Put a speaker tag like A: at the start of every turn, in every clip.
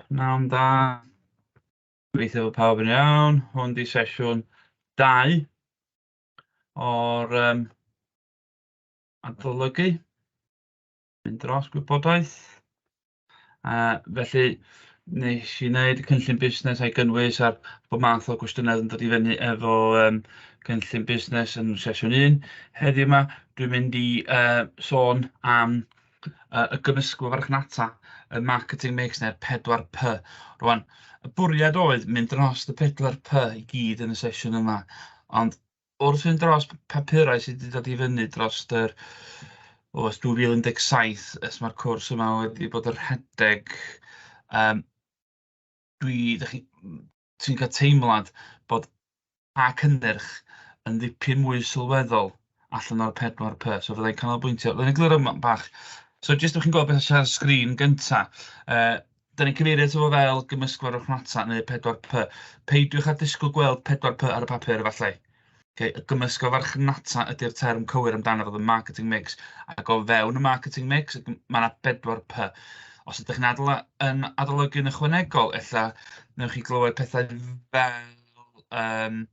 A: Nawn da. Gobeithio bod pawb yn iawn. Hwn di sesiwn 2 o'r adolygu. Mynd dros gwybodaeth. Felly, nes i wneud cynllun busnes a'i gynnwys ar bob math o gwestiynau yn dod i fyny efo cynllun busnes yn sesiwn 1. Heddiw yma, dwi'n mynd i sôn am y Gymysgfa Marchnata, y marketing mix neu'r 4P. Rwan, y bwriad oedd mynd dros y 4P i gyd yn y sesiwn yma. Ond wrth fynd dros papurau sydd wedi dod i fyny dros yr 2017, ys mae'r cwrs yma wedi bod yr rhedeg, ti'n cael teimlad bod pa cynnyrch yn ddipyn mwy sylweddol allan o'r 4P. So fyddai'n canolbwyntio. Fyddai'n egluro bach. So, jyst ydych chi'n gweld beth ar y sgrin gyntaf. Da ni'n cyfeirio eto fo fel Gymysgfa Marchnata neu 4P. Peidiwch â disgwyl gweld 4P ar y papur efallai. Okay, y Gymysgfa Marchnata ydy'r term cywir amdano fo, y marketing mix. Ac o fewn y marketing mix, mae yna 4P. Os ydych chi'n adolygu yn ychwanegol, ella newch chi glywed pethau fel...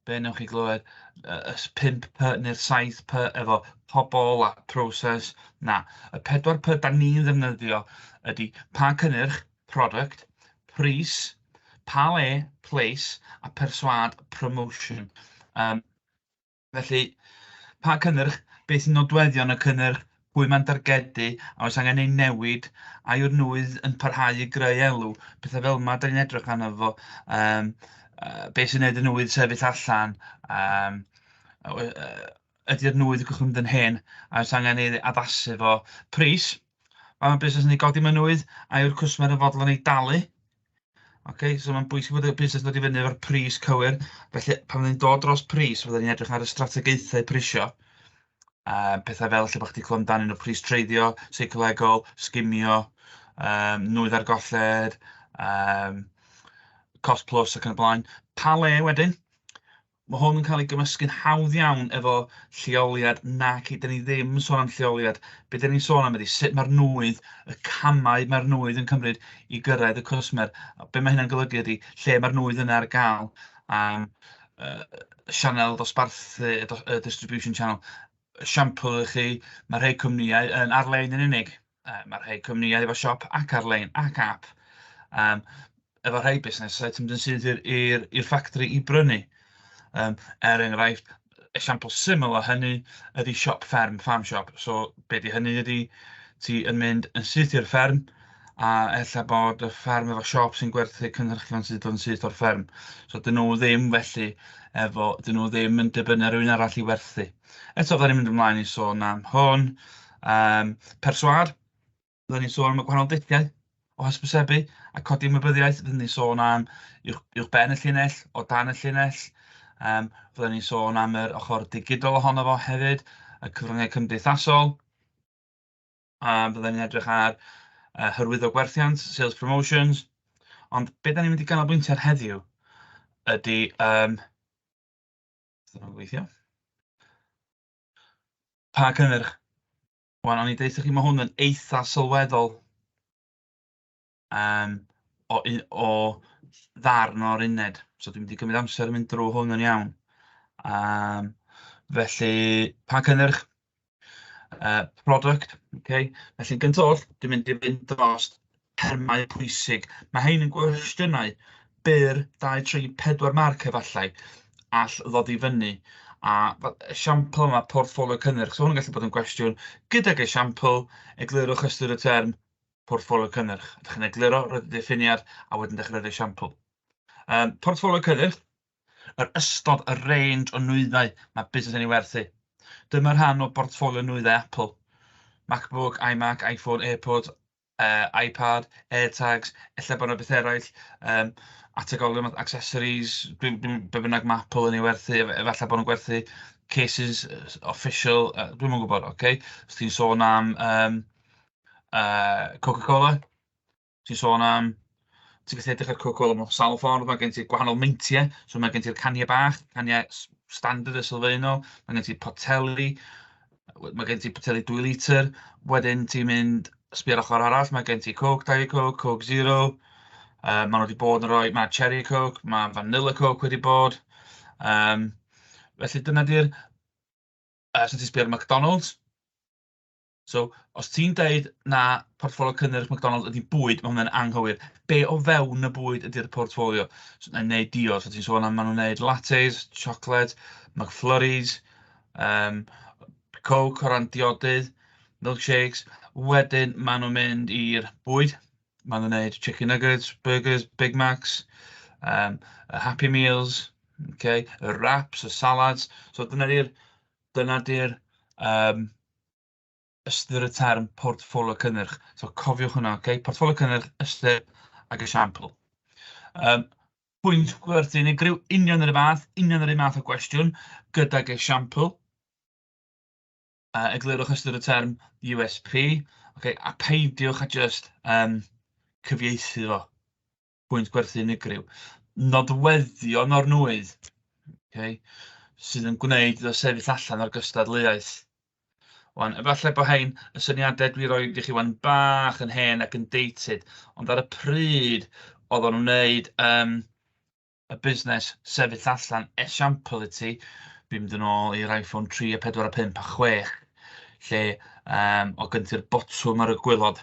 A: be newch chi glywed y 5P neu'r 7P efo pobl a proses. Na, y 4P da ni'n ddefnyddio ydy pa cynnyrch, product, pris, pa le, place, a perswad, promotion. Felly, pa cynnyrch, beth sy'n nodweddion y cynnyrch, pwy mae'n dargedu, a oes angen ei newid, a yw'r nwydd yn parhau i greu elw. Pethau fel yma, da ni'n edrych arno fo. Beth sy'n gwneud y nwydd sefyll allan, ydy'r nwydd y gychwyn yn hen, a oes angen ei addasu fo. Pris, mae busnes yn ei godi mewn nwydd, a yw'r cwsmer yn fodlon ei dalu. So mae'n bwysig bod y busnes yn dod i fyny efo'r pris cywir. Felly, pan fyddai'n dod dros pris, fyddai'n edrych ar y strategaethau prisio. Pethau fel lle bod chdi clywed amdanyn nhw, pris treiddio, seicolegol, sgimio, nwydd ar golled, cost plus ac yn y blaen. Pa le wedyn? Mae hwn yn cael ei gymysgu'n hawdd iawn efo lleoliad nac i. Da ni ddim yn sôn am lleoliad. Be da ni'n sôn am ydy sut mae'r nwydd, y camau mae'r nwydd yn cymryd i gyrraedd y cwsmer. Be mae hynna'n golygu ydy lle mae'r nwydd yna ar gael. Sianel dosbarthu, distribution channel. Siampl i chi, mae rhai cwmnïau yn ar-lein yn unig. Mae rhai cwmnïau efo siop ac ar-lein ac app. Efo rhai busnes, ti'n sydd i'r ffactri i brynu. Enghraifft, esiampl syml o hynny ydy siop fferm, farm shop. So, be di hynny ydy, ti yn mynd yn syth i'r fferm, a ella bod y fferm efo siop sy'n gwerthu cynhyrchion sydd yn syth o'r fferm. So, dyn nhw ddim felly, dyn nhw ddim yn dibynnu ar rhywun arall i werthu. Eto, fydda ni'n mynd ymlaen i sôn am hwn. Perswad, fydda ni'n sôn am y gwahanol dyddiau o hysbysebu a codi ymwybyddiaeth. Fydda ni'n sôn am uwch ben y llinell, o dan y llinell. Fydda ni'n sôn am yr ochr digidol ohono fo hefyd, y cyfryngau cymdeithasol. Fydda ni'n edrych ar hyrwyddo gwerthiant, sales promotions. Ond be da ni'n mynd i ganolbwyntio ar heddiw ydy... pa cynnyrch? Wan, o'n i deitha chi, mae hwn yn eitha sylweddol o ddarn o'r uned. So dwi'n mynd i gymryd amser yn mynd drwy hwn yn iawn. Felly, pa cynnyrch? Product. Felly, gyntaf oll, dwi'n mynd i fynd dros termau pwysig. Mae hein yn gwestiynau byr 2, 3, 4 marc efallai all ddod i fyny. A esiampl yma, portfolio cynnyrch. So hwn yn gallu bod yn gwestiwn gydag esiampl, eglurwch ystyr y term portfolio cynnyrch. Ydych chi'n egluro, roedd y diffiniad, a wedyn dechrau'r esiampl. Portfolio cynnyrch, yr ystod, y range o nwyddau mae busnes yn ei werthu. Dyma'r rhan o portfolio nwyddau Apple. MacBook, iMac, iPhone, AirPods, iPad, AirTags, ella bod yna beth eraill, ategolion, accessories, be bynnag mae Apple yn ei werthu, efallai bod nhw'n gwerthu cases official, dwi'n yn gwybod, oce? Os ti'n sôn am Coca-Cola, ti'n sôn am, ti'n gallu edrych ar Coca-Cola mewn sawl ffordd, mae gen ti gwahanol meintiau, so mae gen ti'r caniau bach, caniau standard y sylfaenol, mae gen ti poteli, mae gen ti poteli 2 litr, wedyn ti'n mynd sbio'r ochr arall, mae gen ti Coke, Diet Coke, Coke Zero. Maen nhw wedi bod yn rhoi, mae Cherry Coke, mae Vanilla Coke wedi bod. Felly dyna di'r, os ti'n sbio'r McDonald's. So, os ti'n deud na portffolio cynnyrch McDonald's ydy bwyd, mae hwnna'n anghywir. Be o fewn y bwyd ydy'r portffolio? So, na'n neud dio. So, ti'n sôn am maen nhw'n neud lattes, chocolate, McFlurries, um, Coke o ran diodydd, milkshakes. Wedyn, maen nhw'n mynd i'r bwyd. Maen nhw'n neud chicken nuggets, burgers, Big Macs, y Happy Meals, okay, y wraps, y salads. So, dyna di'r ystyr y term portffolio cynnyrch. So cofiwch hwnna, okay? Portffolio cynnyrch, ystyr ac esiampl. Pwynt gwerthu unigryw, union yr un math, union yr un math o gwestiwn, gydag esiampl. Eglurwch ystyr y term USP, okay? A peidiwch a just cyfieithu fo. Pwynt gwerthu unigryw. Nodweddion o'r nwydd, okay? Sydd yn gwneud iddo sefyll allan o'r gystadleuaeth. Wan, efallai bod hein, y syniadau dwi'n rhoi i chi wan bach yn hen ac yn dated, ond ar y pryd oedden nhw'n wneud y busnes sefyll allan esiampl i ti, fi'n mynd yn ôl i'r iPhone 3 a 4 a 5 a 6, lle o gen ti'r botwm ar y gwylod.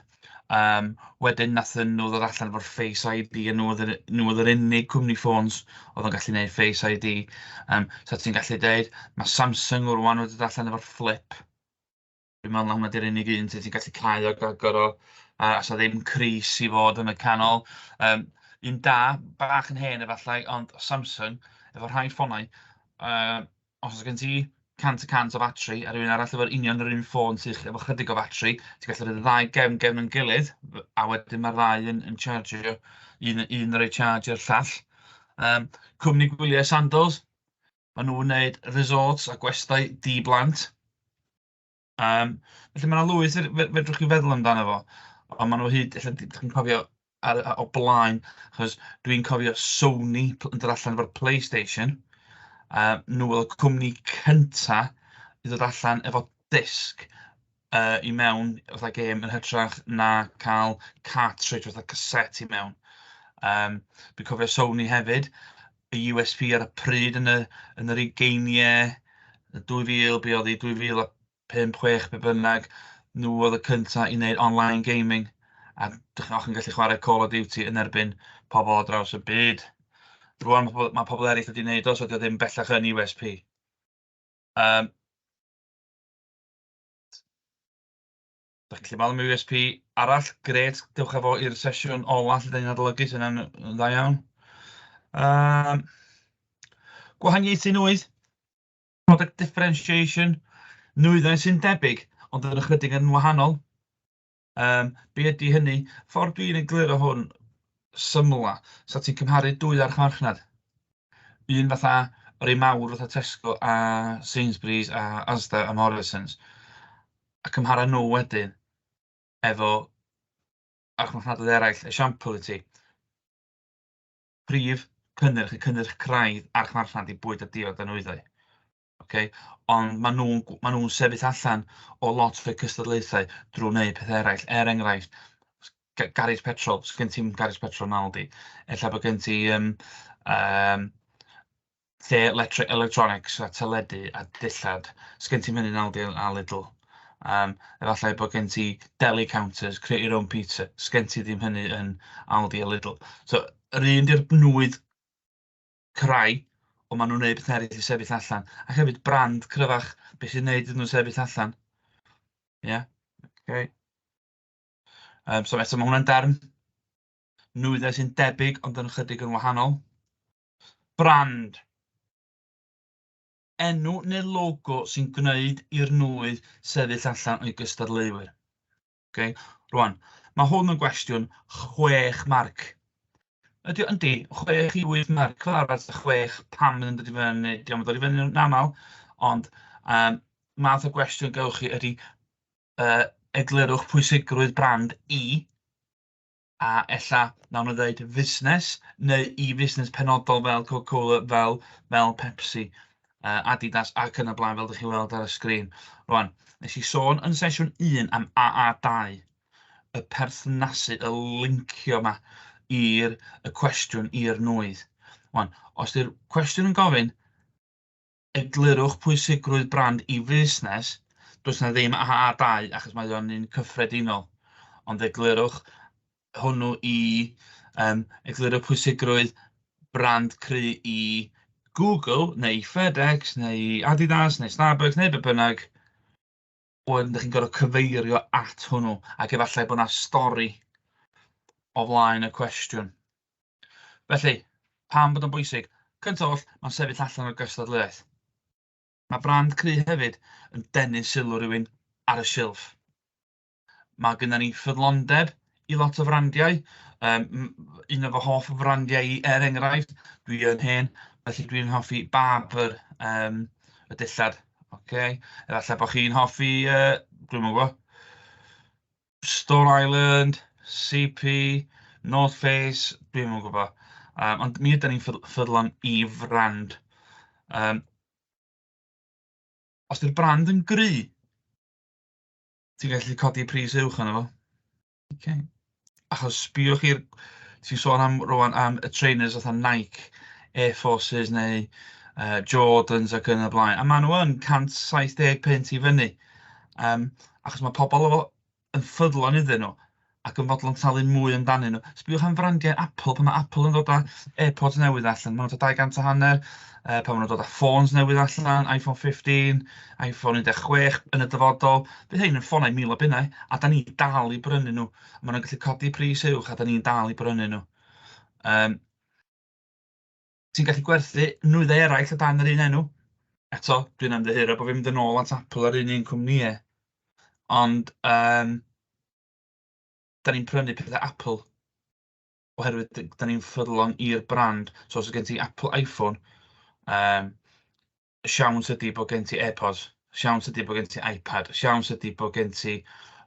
A: Wedyn nathon nhw ddod allan efo'r Face ID, a nhw oedd yr unig cwmni ffôns oedd yn gallu gwneud Face ID. So ti'n gallu deud, mae Samsung rwan wedi dod allan efo'r Flip. Dwi'n meddwl na hwnna di'r unig un ti'n gallu cau o agor o, a sa ddim Cris i fod yn y canol. Un da, bach yn hen efallai, ond Samsung, efo rhai ffonau, os oes gen ti 100 o batri, a rhywun arall efo'r union yr un ffôn sy'n efo chydig o batri, ti'n gallu rhoi ddau gefn yn gilydd, a wedyn mae'r ddau yn chargio, un yn rhoi charge i'r llall. Cwmni gwyliau sandals, maen nhw'n wneud resorts a gwestai di-blant. Felly mae yna lwyth fedrwch chi feddwl amdano fo, ond maen nhw hyd, chi'n cofio o blaen, achos dwi'n cofio Sony yn dod allan efo'r PlayStation. Nhw oedd y cwmni cynta i ddod allan efo disc i mewn, fatha gêm yn hytrach na cael cartridge, fatha cassette i mewn. Dwi'n cofio Sony hefyd, y USP ar y pryd yn yr 2000, 2000, be oedd hi, 2005, 6, be bynnag, nhw oedd y cyntaf i wneud online gaming, a dychmygwch yn gallu chwarae Call of Duty yn erbyn pobl o draws y byd. Rwan mae pobl eraill wedi wneud o, so dydy o ddim bellach yn USP. Da chi'n gallu meddwl am USP arall, gret, dewch efo i'r sesiwn ola lle da ni'n adolygu, sy'n dda iawn. Gwahaniaethu nwydd, product differentiation, nwyddau sy'n debyg, ond yn ychydig yn wahanol. Be ydy hynny? Ffordd dwi'n egluro hwn symla, so ti'n cymharu dwy archfarchnad. Un fatha, yr un mawr fatha Tesco a Sainsbury's a Asda a Morrisons. A cymharu nhw wedyn efo archfarchnadoedd eraill, esiampl i ti. Prif cynnyrch, y cynnyrch craidd archfarchnad i bwyd a diod a nwyddau. Okay? Ond maen nhw'n sefyll allan o lot o'r cystadlaethau drwy wneud pethau eraill. Enghraifft, garage petrol, os gen ti'n garage petrol yn Aldi, ella bod gen ti lle electronics a teledu a dillad, os gen ti'n mynd yn Aldi a Lidl. Efallai bod gen ti deli counters, create your own pizza, os gen ti ddim hynny yn Aldi a Lidl. So, yr un di'r nwydd creu, ond maen nhw'n gwneud beth eraill i sefyll allan. A hefyd brand cryfach, beth sy'n gwneud iddyn nhw sefyll allan. Ie, okay. So eto mae hwnna'n derm. Nwyddau sy'n debyg, ond yn ychydig yn wahanol. Brand. Enw neu logo sy'n gwneud i'r nwydd sefyll allan o'i gystadleuwyr. Okay. Rwan, mae hwn yn gwestiwn 6 marc. Ydy, 6 i 8 marc, fel arfer 6 pam yn dod i fyny, diolch yn dod i fyny yn aml, ond math o gwestiwn gewch chi ydy eglurwch pwysigrwydd brand i, a ella nawn nhw ddeud fusnes, neu i-fusnes penodol fel Coca-Cola, fel Pepsi, Adidas ac yn y blaen fel ydych chi'n weld ar y sgrin. Rwan, nes i sôn yn sesiwn 1 am AA2. y perthnasu, y lincio yma i'r cwestiwn, i'r nwydd. Wan, os ydy'r cwestiwn yn gofyn, eglurwch pwysigrwydd brand i fusnes, does na ddim A2 achos mae o'n un cyffredinol, ond eglurwch hwnnw i egluro pwysigrwydd brand cry i Google, neu FedEx, neu Adidas, neu Starbucks, neu be bynnag, wedyn ydych chi'n gorfod cyfeirio at hwnnw, ac efallai bod yna stori o flaen y cwestiwn. Felly, pam bod yn bwysig? Cyntaf oll, mae'n sefyll allan o'r gystadleuaeth. Mae brand cry hefyd yn denu sylw rhywun ar y silff. Mae gennym ni ffyddlondeb i lot o frandiau. Un o fy hoff frandiau i, enghraifft, dwi yn hen, felly dwi'n hoffi Barber y dillad. Okay. Efallai bod chi'n hoffi, dwi'n mwyn gwybod, Stone Island, CP, North Face, dwi'n mwyn gwybod. Ond mi ydyn ni'n ffyddlon i frand. Os ydy'r brand yn gry, ti'n gallu codi pris uwch yna fo. Okay. Achos sbiwch chi'r... Ti'n sôn am rwan am y trainers fatha Nike, Air Forces neu Jordans ac yn y blaen. A maen nhw yn 170 pence i fyny. Achos mae pobl yn ffyddlon iddyn nhw ac yn fodlon talu mwy amdanyn nhw. Sbiwch am frandiau Apple, pan mae Apple yn dod â AirPods newydd allan. Maen nhw'n dod 200 pan maen nhw'n dod â ffôns newydd allan, iPhone 15, iPhone 16 yn y dyfodol. Bydd hyn yn ffonau 1000 o bunnau, a da ni dal i brynu nhw. Maen nhw'n gallu codi pris uwch, a da ni'n dal i brynu nhw. Ti'n gallu gwerthu nwyddau eraill o dan yr un enw. Eto, dwi'n ymddiheuro bod fi'n mynd yn ôl at Apple ar un cwmnïau. Ond, da ni'n prynu pethau Apple oherwydd da ni'n ffyddlon i'r brand. So os gen ti Apple iPhone, siawns ydi bod gen ti AirPods, siawns ydi bod gen ti iPad, siawns ydi bod gen ti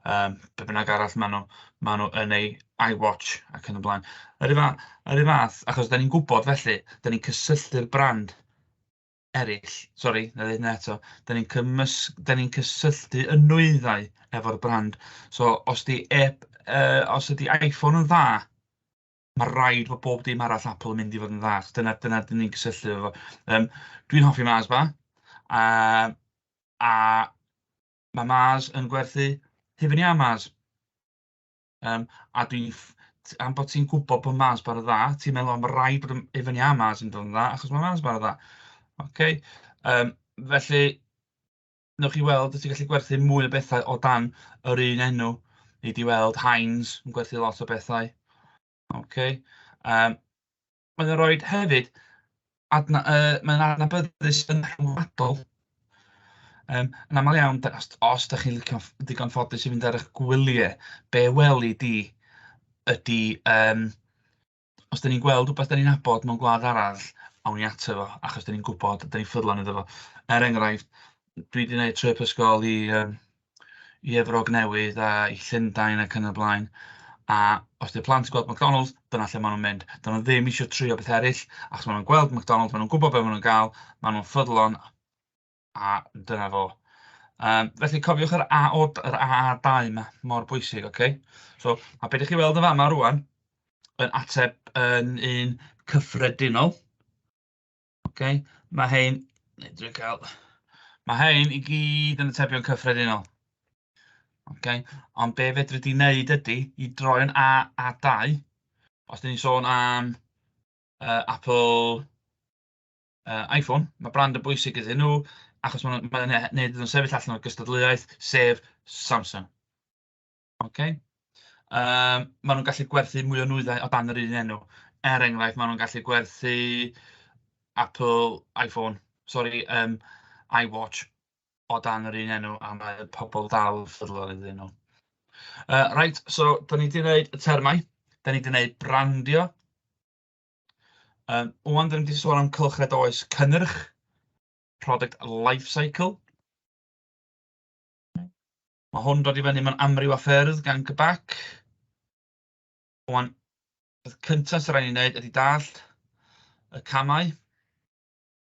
A: be bynnag arall maen nhw yn ei iWatch ac yn y blaen. Yr un fath, achos da ni'n gwybod felly, da ni'n cysylltu'r brand eraill, sori, na ddweud eto, da ni'n cysylltu y nwyddau efo'r brand. So os ydi iPhone yn dda, mae rhaid bod bob dim arall Apple yn mynd i fod yn dda. Dyna dyn ni'n cysylltu efo. Dwi'n hoffi Mars Bar. A mae Mars yn gwerthu hufen iâ Mars. A am bod ti'n gwybod bod Mars Bar yn dda, ti'n meddwl am rhaid bod hufen iâ Mars yn dod yn dda, achos mae Mars Bar yn dda. Okay. Felly, newch chi weld, ti'n gallu gwerthu mwy o bethau o dan yr un enw. Ni di weld Heinz yn gwerthu lot o bethau. Okay. Mae'n rhoi hefyd, mae'n adnabyddus yn rhyngwladol. Yn aml iawn, os ydych chi'n ddigon ffodus i fynd ar eich gwyliau, be weli di ydy, os ydych ni'n gweld rhywbeth ydych ni'n nabod mewn gwlad arall, awn ni ato fo, achos ydych ni'n gwybod, ydych ni'n ffyddlon iddo fo. Enghraifft, dwi wedi gwneud trip ysgol i Efrog Newydd a i Llundain ac yn y blaen. A os ydy'r plant yn gweld McDonald's, dyna lle maen nhw'n mynd. Dyna nhw ddim eisiau trio beth eraill, achos maen nhw'n gweld McDonald's, maen nhw'n gwybod beth maen nhw'n gael, maen nhw'n ffyddlon, a dyna fo. Felly cofiwch yr A2 yma, mor bwysig, okay? So, a beth ydych chi weld yn fama rwan, yn ateb yn un cyffredinol. Okay? Mae hein i gyd yn atebion cyffredinol. Okay. Ond be fedri di wneud ydy i droi yn A2, os dyn ni'n sôn am Apple iPhone, mae brand yn bwysig iddyn nhw, achos mae'n gwneud yn sefyll allan o'r gystadleuaeth, sef Samsung. Okay. Maen nhw'n gallu gwerthu mwy o nwyddau o dan yr un enw. Enghraifft, maen nhw'n gallu gwerthu Apple iPhone, iWatch o dan yr un enw, a mae pobl dal ffyddlon iddyn nhw. Right, so, da ni wedi gwneud y termau, da ni wedi gwneud brandio. Wan, da ni wedi sôn am cylchred oes cynnyrch, product life cycle. Mae hwn dod i fyny mewn amryw o ffyrdd gan gybac. Wan, y cyntaf sy'n rhaid i wneud ydy dallt y camau.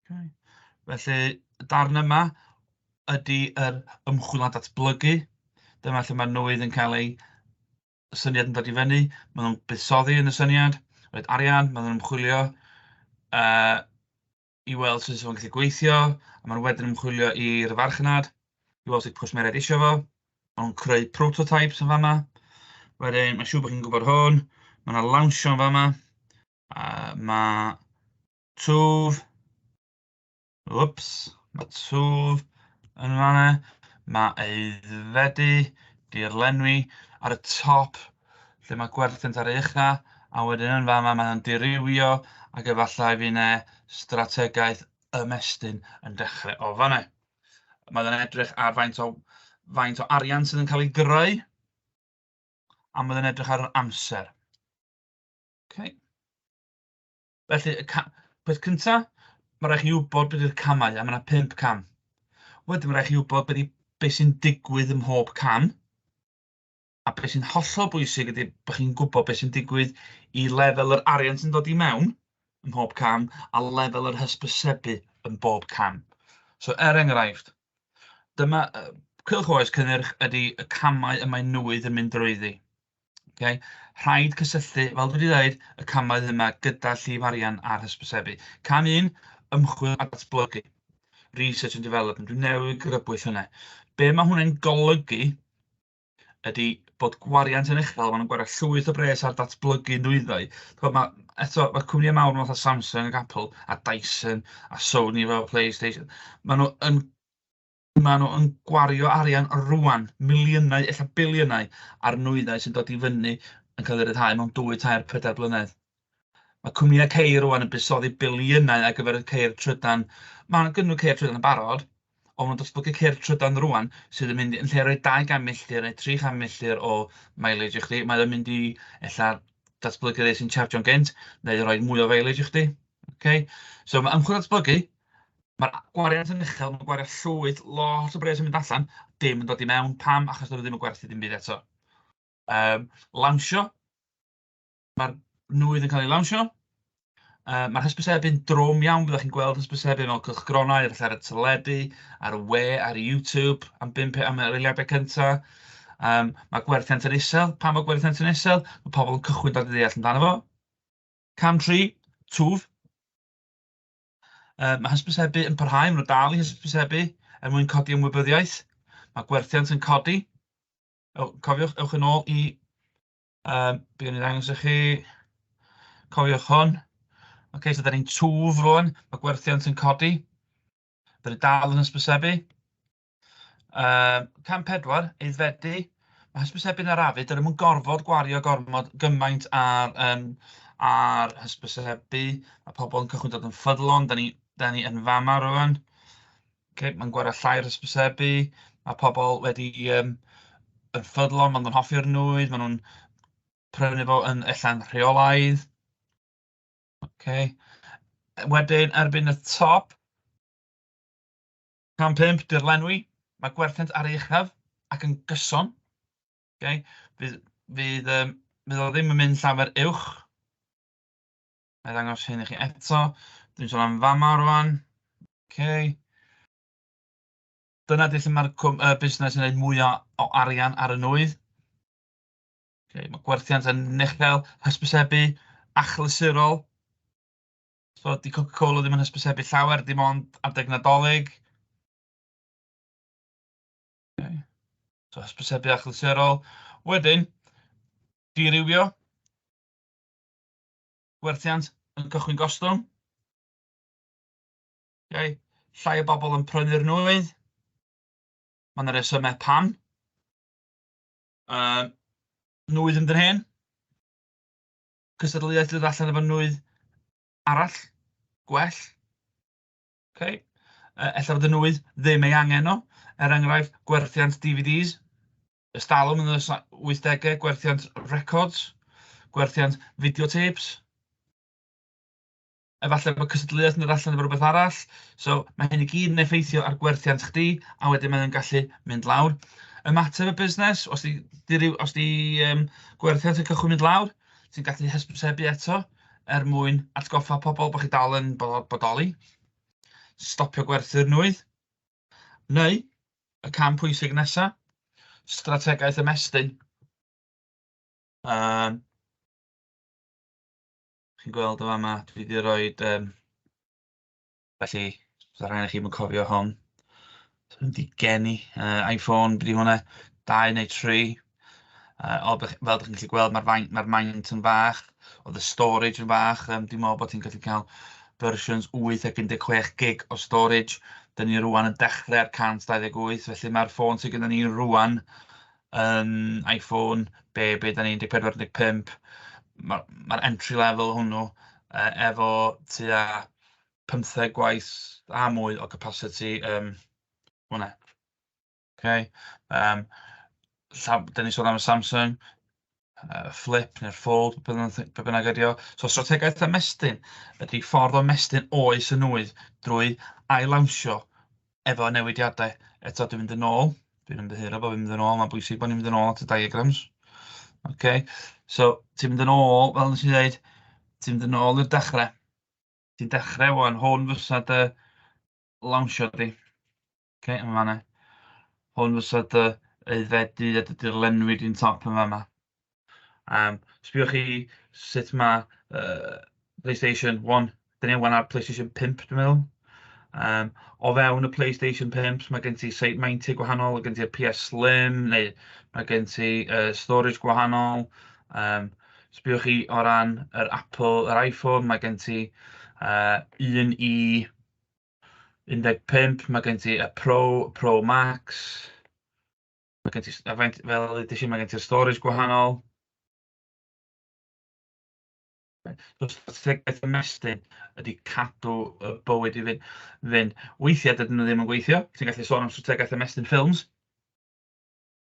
A: Okay. Felly, y darn yma ydy yr ymchwil a datblygu. Dyma lle mae nwydd yn cael ei y syniad yn dod i fyny, maen nhw'n buddsoddi yn y syniad, roed arian, maen nhw'n ymchwilio i weld sut fy'n gallu gweithio, a maen nhw wedyn yn ymchwilio i'r farchnad, i weld sut cwsmeriaid isio fo. Maen nhw'n creu prototypes yn fama. Wedyn, mae'n siŵr bod chi'n gwybod hwn. Mae yna lawnsio yn fama. Mae twf. Mae twf yn fama. Mae aeddfedu, dirlenwi ar y top, lle mae gwerthynt ar ei ucha, a wedyn yn fama mae'n dirywio ac efallai fydd yna strategaeth ymestyn yn dechrau o fanna. Mae'n edrych ar faint o arian sydd yn cael ei greu, a mae'n edrych ar yr amser. Okay. Felly, peth cyntaf, mae rhaid chi wybod beth yw'r camau, a mae yna 5 cam. Wedyn mae rhaid chi wybod beth sy'n digwydd ym mhob cam, a beth sy'n hollol bwysig ydy bod chi'n gwybod beth sy'n digwydd i lefel yr arian sy'n dod i mewn ym mhob cam, a lefel yr hysbysebu yn bob cam. So, enghraifft, dyma cylch oes cynnyrch ydy y camau y mae nwydd yn mynd drwyddi. Okay? Rhaid cysylltu, fel dwi wedi dweud, y camau yma gyda llif arian a'r hysbysebu. Cam 1, ymchwil a datblygu. Research and development. Dwi'n newid grybwyll hynny. Be mae hwnna'n golygu ydy bod gwariant yn uchel, maen nhw'n gwario llwyth o bres ar datblygu nwyddau. Mae cwmnïau mawr fatha Samsung ac Apple a Dyson a Sony fel PlayStation, maen nhw yn gwario arian rwan, miliynau, ella biliynau, ar nwyddau sy'n dod i fyny yn cael ei ryddhau mewn 2, 3, 4 blynedd. Mae cwmnïau ceir rwan yn buddsoddi biliynau ar gyfer y ceir trydan. Mae'n gynnwys ceir trydan yn barod, ond mae'n datblygu ceir trydan rwan sydd yn mynd yn lle rhoi 200 milltir neu 300 milltir o mileage i chdi. Mae'n mynd i ella datblygu rei sy'n chargio'n gynt, neu rhoi mwy o mileage i chdi. Okay? So mae ymchwil datblygu. Mae'r gwariant yn uchel, mae'n gwario llwyth, lot o bres yn mynd allan, dim yn dod i mewn, pam, achos dod ddim yn gwerthu dim byd eto. Lawnsio, mae'r nwydd yn cael ei lawnsio. Mae'r hysbysebu'n drwm iawn, byddwch chi'n gweld hysbysebu mewn cylchgronau, ar y teledu, ar y we, ar y YouTube, am yr eiliadau cyntaf. Mae gwerthiant yn isel. Pam mae gwerthiant yn isel? Mae pobl yn cychwyn dod i ddeall amdano fo. Cam 3, twf. Mae hysbysebu yn parhau, maen nhw dal i hysbysebu mwyn codi ymwybyddiaeth. Mae gwerthiant yn codi. Cofiwch, ewch yn ôl i... Bydd yn ei ddangos i chi. Cofiwch hwn. So da ni'n twf rwan. Mae gwerthiant yn codi. Da ni dal yn hysbysebu. Cam 4, aeddfedu. Mae hysbysebu'n arafu. Da ni'n gorfod gwario gymaint ar hysbysebu. Mae pobl yn cychwyn dod yn ffyddlon. Da ni yn fama rwan. Mae'n gwario llai'r hysbysebu. Mae pobl wedi yn ffyddlon, maen nhw'n hoffi'r nwydd, maen nhw'n prynu fo yn ella'n rheolaidd. Wedyn, erbyn y top, cam 5, dirlenwi. Mae gwerthiant ar ei uchaf ac yn gyson. Fydd o ddim yn mynd llawer uwch. Mae'n ddangos hyn i chi eto. Dwi'n sôn am fama rwan. Dyna lle mae'r busnes yn gwneud mwy o arian ar y nwydd. Mae gwerthiant yn uchel, hysbysebu, achlysurol. So, di Coca-Cola ddim yn hysbysebu llawer, dim ond adeg Nadolig. So, hysbysebu achlysurol. Wedyn, dirywio. Gwerthiant yn cychwyn gostwng. Llai o bobl yn prynu'r nwydd. Mae yna resymau pam. Nwydd yn dyn hen. Cystadleuaeth dod allan efo nwydd arall. Gwell. Ella fod y nwydd ddim ei angen o. Enghraifft, gwerthiant DVDs. Ystalwm yn y 80au, gwerthiant records. Gwerthiant videotapes. Efallai bod cystadleuaeth yn dod allan efo rhywbeth arall. So, mae hyn i gyd yn effeithio ar gwerthiant chdi, a wedyn mae'n gallu mynd lawr. Ymateb y busnes, os di gwerthiant yn cychwyn mynd lawr, ti'n gallu hysbysebu eto mwyn atgoffa pobl bod chi dal yn bodoli. Stopio gwerthu'r nwydd. Neu, y cam pwysig nesaf, strategaeth ymestyn. Chi'n gweld o fama, dwi wedi rhoi, felly, bydd rhaid i chi'n cofio hon. Dwi'n di geni, iPhone, byddi hwnna, 2 neu 3. Fel ydych chi'n gallu gweld, mae'r maint yn fach, oedd y storage yn fach. Dwi'n meddwl bod ti'n gallu cael versions 8 ac 16 gig o storage. Dyn ni rwan yn dechrau ar 128, felly mae'r ffôn sydd gyda ni rwan yn iPhone, da ni'n 14-15. Mae'r entry level hwnnw efo tua 15 gwaith a mwy o capacity hwnna. Okay. Da ni sôn am y Samsung Flip neu'r Fold, be bynnag ydi o. So strategaeth ymestyn ydy ffordd o ymestyn oes yn wydd drwy ailawnsio efo newidiadau. Eto dwi'n mynd yn ôl, dwi'n ymddiheuro bod fi'n mynd yn ôl, mae'n bwysig bod ni'n mynd yn ôl at y diagrams. Okay. So ti'n mynd yn ôl, fel nes i ddweud, ti'n mynd yn ôl i'r dechrau. Ti'n dechrau wan, hwn fysa dy lawnsio di. Okay, yma fanna. Hwn fysa dy aeddfedu a dy dirlenwi di'n top yma yma. Sbiwch chi sut mae PlayStation 1, dyn ni wan ar PlayStation 5, dwi'n meddwl. O fewn y PlayStation 5, mae gen ti maintau gwahanol, gen ti'r PS Slim, neu mae gen ti storage gwahanol. Sbiwch chi o ran yr Apple, yr iPhone, mae gen ti 1i15, mae gen ti y Pro Max. Mae gen ti, fel ydych chi, mae gen ti'r storage gwahanol. So strategaeth ymestyn ydy cadw y bywyd i fynd. Weithiau dydyn nhw ddim yn gweithio. Ti'n gallu sôn am strategaeth ymestyn ffilms.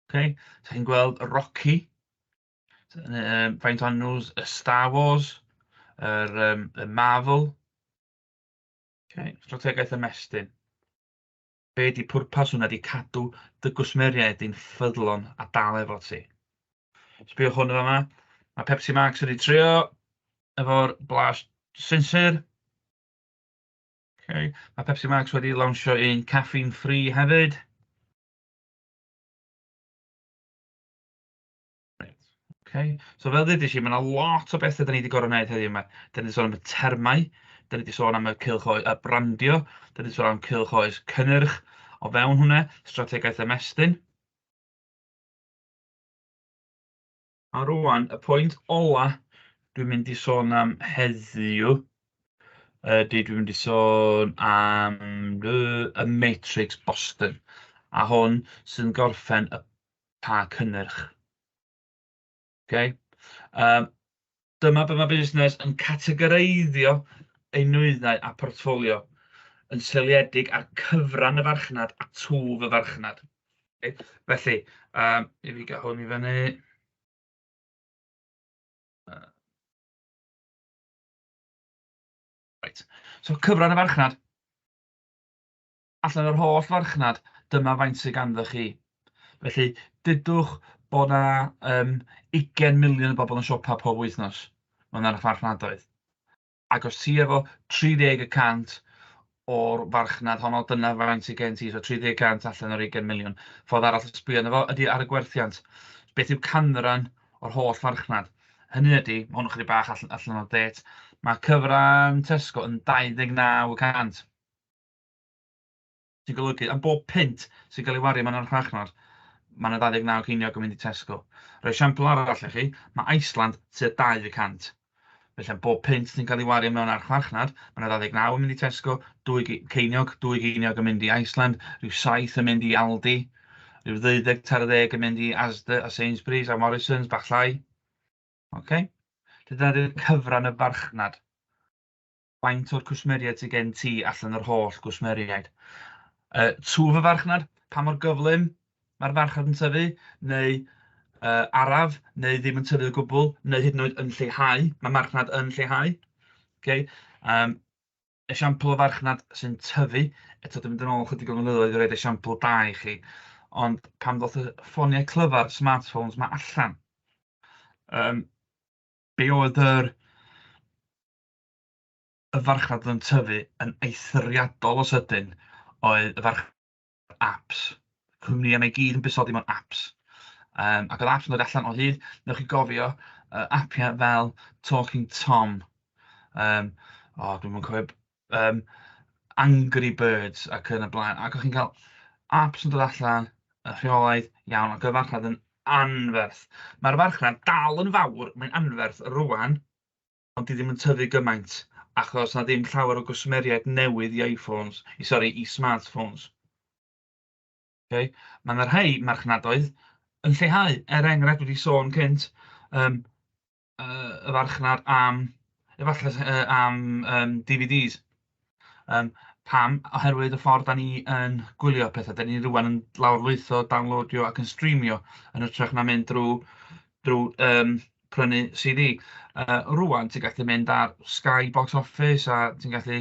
A: Okay. So chi'n gweld Rocky, faint o'n nhw, y Star Wars, y Marvel. Okay. Strategaeth ymestyn. Be ydy pwrpas hwnna ydy cadw dy gwsmeriaid di'n ffyddlon a dal efo ti. Sbiwch hwn yma. Mae Pepsi Max wedi trio efo'r blas sinsir. Okay. Mae Pepsi Max wedi lawnsio un caffeine free hefyd. Okay. So fel ddweud i chi, mae yna lot o bethau da ni wedi gorau wneud heddiw yma. Da ni wedi sôn am y termau, da ni wedi sôn am y cylchoes y brandio, da ni wedi sôn am cylchoes cynnyrch o fewn hwnna, strategaeth ymestyn. A rwan, y pwynt ola dwi'n mynd i sôn am heddiw, dwi'n mynd i sôn am y Matrix Boston. A hwn sy'n gorffen y pa cynnyrch. Okay. Dyma be mae busnes yn categoreiddio ei nwyddau a portfolio yn seiliedig ar cyfran y farchnad a twf y farchnad. Okay. Felly, i fi gael hwn i fyny. Right. So, cyfran y farchnad. Allan o'r holl farchnad, dyma faint sydd ganddo chi. Felly, dydwch bod yna 20 miliwn o bobl yn siopa pob wythnos mewn ar y farchnadoedd. Ac os ti efo 30% o'r farchnad honno, dyna faint sydd gen ti, so 30% allan o'r 20 miliwn. Ffordd arall o sbio yna fo ydy ar y gwerthiant. Beth yw canran o'r holl farchnad? Hynny ydy, mae hwn chydig bach allan o'r det, mae cyfran Tesco yn 29%. Sy'n golygu, am bob pint sy'n cael ei wario mewn ar y farchnad, mae yna 29 ceiniog yn mynd i Tesco. Rhoi esiampl arall i chi, mae Iceland tua 2%. Felly am bob pint sy'n cael ei wario mewn ar farchnad, mae yna 29 yn mynd i Tesco, 2 ceiniog yn mynd i Iceland, rhyw 7 yn mynd i Aldi, rhyw 12 yn mynd i Asda a Sainsbury's a Morrisons, bach llai. Okay. Dyna ydy'r cyfran y farchnad. Faint o'r cwsmeriaid sydd gen ti allan o'r holl gwsmeriaid. Twf y farchnad, pa mor gyflym mae'r farchnad yn tyfu, neu araf, neu ddim yn tyfu o gwbl, neu hyd yn oed yn lleihau. Mae marchnad yn lleihau. Okay. Esiampl o farchnad sy'n tyfu, eto dwi'n mynd yn ôl chydig o flynyddoedd i roed esiampl da i chi, ond pan ddoth y ffoniau clyfar, smartphones, mae allan. Be oedd y farchnad yn tyfu yn eithriadol o sydyn oedd y farchnad apps. Cwmnïau mae gyd yn busoddi mewn apps. Ac oedd apps yn dod allan o hyd, newch chi gofio appiau fel Talking Tom, dwi'n mynd cofio, Angry Birds ac yn y blaen. Ac o'ch chi'n cael apps yn dod allan, y rheolaidd iawn, ac y farchnad yn anferth. Mae'r farchnad dal yn fawr, mae'n anferth rwan, ond di ddim yn tyfu gymaint, achos na ddim llawer o gwsmeriaid newydd i smartphones. Okay? Mae yna rhai marchnadoedd yn lleihau, enghraifft wedi sôn cynt, y farchnad efallai DVDs. Pam? Oherwydd y ffordd da ni yn gwylio pethau. Da ni rwan yn lawrlwytho, downloadio ac yn streamio yn ytrach na mynd drwy prynu CD. Rwan, ti'n gallu mynd ar Sky Box Office a ti'n gallu